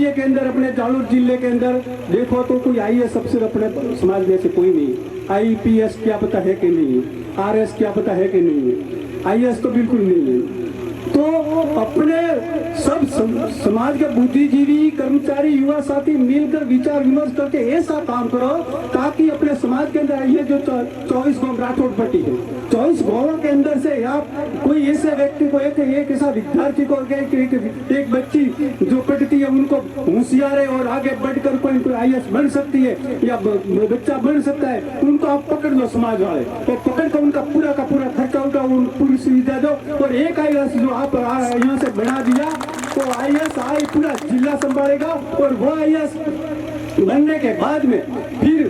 जिले के अंदर, अपने जालोर जिले के अंदर देखो तो कोई आईएएस अफसर अपने समाज में से कोई नहीं। आईपीएस क्या पता है कि नहीं है, आरएस क्या पता है कि नहीं है, आईएएस तो बिल्कुल नहीं है। तो अपने सब समाज के बुद्धिजीवी, कर्मचारी, युवा साथी मिलकर विचार विमर्श करके ऐसा काम करो ताकि अपने समाज के अंदर ये जो 24 गांव राठौड़ पट्टी है, 24 गांवों के अंदर से आप कोई ऐसे व्यक्ति को, एक ऐसा विद्यार्थी को, एक बच्ची जो पढ़ती है उनको होशियार है और आगे बढ़कर कोई आईएएस बन सकती है या बच्चा बन सकता है, उनको आप पकड़ लो समाज वाले, और पकड़ कर उनका पूरा का पूरा खर्चा उठाओ, पूरी सुविधा दो। और एक आईएएस जो आप यहाँ से बना दिया तो आईएएस पूरा जिला संभालेगा, और वो आईएएस बनने के बाद में फिर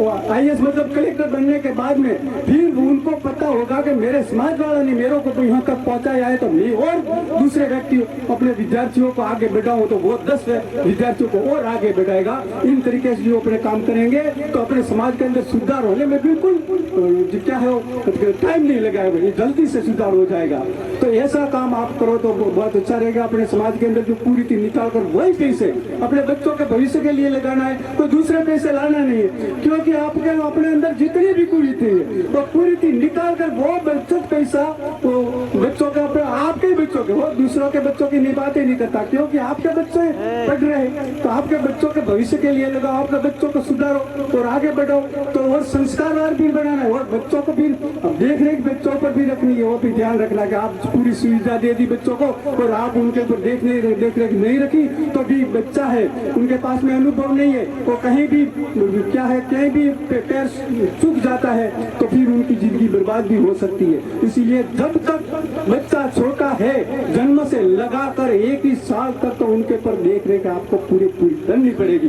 आईएएस मतलब कलेक्टर बनने के बाद में फिर उनको पता होगा कि मेरे समाज वाला ने मेरे को तो यहाँ तक पहुँचाया है, तो मैं और दूसरे व्यक्ति अपने विद्यार्थियों को आगे बढ़ाऊं तो वो 10 विद्यार्थियों को और आगे बढ़ाएगा। इन तरीके से जो अपने काम करेंगे तो अपने समाज के अंदर सुधार होने में बिल्कुल क्या है टाइम नहीं लगाएगा, ये जल्दी से सुधार हो जाएगा। तो ऐसा काम आप करो तो बहुत अच्छा रहेगा। अपने समाज के अंदर जो कुरीति निकाल कर वही पैसे अपने बच्चों के भविष्य के लिए लगाना है, कोई दूसरे पैसे लाना नहीं है, क्योंकि आपके अपने अंदर जितनी भी कुरीति है वो कुरीति निकाल कर वो बचत पैसा वो बच्चों के अपने आपके बच्चों के, वो दूसरों के बच्चों की बातें नहीं करता, क्योंकि आपके बच्चे पढ़ रहे हैं तो आपके बच्चों के भविष्य के लिए लगाओ, आपके बच्चों को सुधारो और आगे बढ़ो। तो और संस्कारवान भी बनाना है और बच्चों को भी देख रेख बच्चों पर भी रखनी है, वो भी ध्यान रखना कि आप पूरी सुविधा दे दी बच्चों को और आप उनके ऊपर देख रेख नहीं रखी तो भी बच्चा है उनके पास में अनुभव नहीं है, वो कहीं भी क्या है कहीं भी पैर चूक जाता है तो फिर उनकी जिंदगी बर्बाद भी हो सकती है। इसीलिए जब तक बच्चा छोटा है जन्म से लगाकर 1 ही साल तक तो उनके पर देख रेख आपको पूरी करनी पड़ेगी,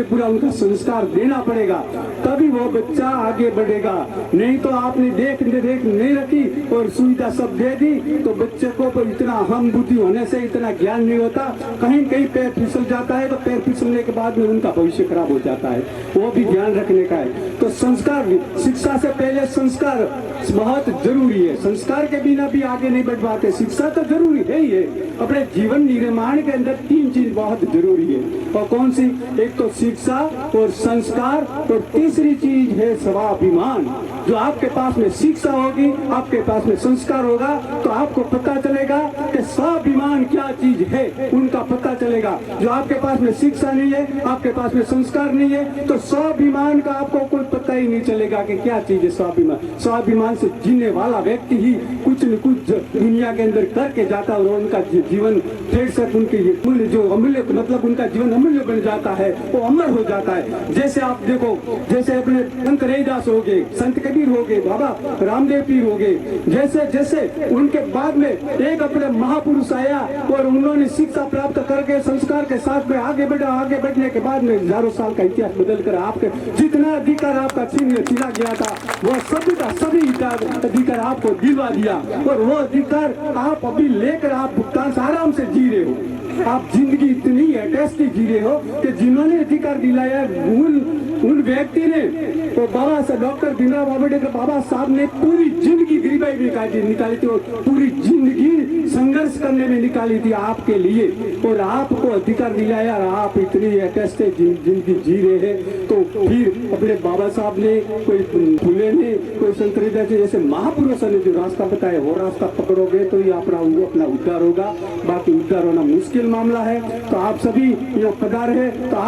पूरा उनका संस्कार देना पड़ेगा, तभी वो बच्चा आगे बढ़ेगा। नहीं तो आपने देख नहीं रखी और सुविधा सब दे दी तो बच्चे को इतना हम बुद्धि होने से इतना ज्ञान नहीं होता, कहीं पैर फिसल जाता है तो पैर फिसलने के बाद में उनका भविष्य खराब हो जाता है, वो भी ध्यान रखने का है। तो संस्कार, शिक्षा से पहले संस्कार बहुत जरूरी है, संस्कार के बिना भी आगे नहीं बढ़ पाते। शिक्षा तो जरूरी है ही है, अपने जीवन निर्माण के अंदर 3 चीज बहुत जरूरी है, और कौन सी? एक तो शिक्षा और संस्कार और तीसरी चीज है स्वाभिमान। जो आपके पास में शिक्षा होगी, आपके पास में संस्कार होगा तो आपको पता चलेगा कि स्वाभिमान क्या चीज है, उनका पता चलेगा। जो आपके पास में शिक्षा नहीं है, आपके पास में संस्कार नहीं है तो स्वाभिमान का आपको कोई पता ही नहीं चलेगा कि क्या चीज है स्वाभिमान। स्वाभिमान से जीने वाला व्यक्ति ही कुछ न कुछ दुनिया के अंदर करके जाता है और उनका जीवन फिर से उनके मूल्य जो अमूल्य मतलब उनका जीवन अमूल्य बन जाता है, वो अमर हो जाता है। जैसे आप देखो, जैसे अपने संत रविदास हो गए, संत कबीर हो गए, बाबा रामदेव पीर हो गए, जैसे उनके बाद में एक अपने महापुरुष आया और उन्होंने शिक्षा प्राप्त करके संस्कार के साथ में आगे बढ़ा। आगे बढ़ने के बाद में हजारों साल का इतिहास बदल कर आपके जितना अधिकार आपका छीना गया था वो सभी का सभी अधिकार आपको दिलवा दिया, और वो अधिकार आप अभी लेकर आप भुगतान से आराम से जी रहे हो। आप जिंदगी इतनी टेस्टी जी रहे हो कि जिन्होंने अधिकार दिलाया उन व्यक्ति ने तो बाबा साहब डॉक्टर भीमराव अम्बेडकर बाबा साहब ने पूरी जिंदगी गरीबाई निकाली थी और पूरी जिंदगी संघर्ष करने में निकाली थी आपके लिए, और आपको अधिकार दिलाया और आप इतनी टेस्टी जिंदगी जी रहे हैं। तो फिर अपने बाबा साहब ने, कोई फुले ने, कोई संत रविदास जैसे महापुरुषों ने जो रास्ता बताया वो रास्ता पकड़ोगे तो ये अपना उद्धार होगा, बाकी उद्धार होना मुश्किल मामला है। तो आप सभी यहाँ पधार है तो आप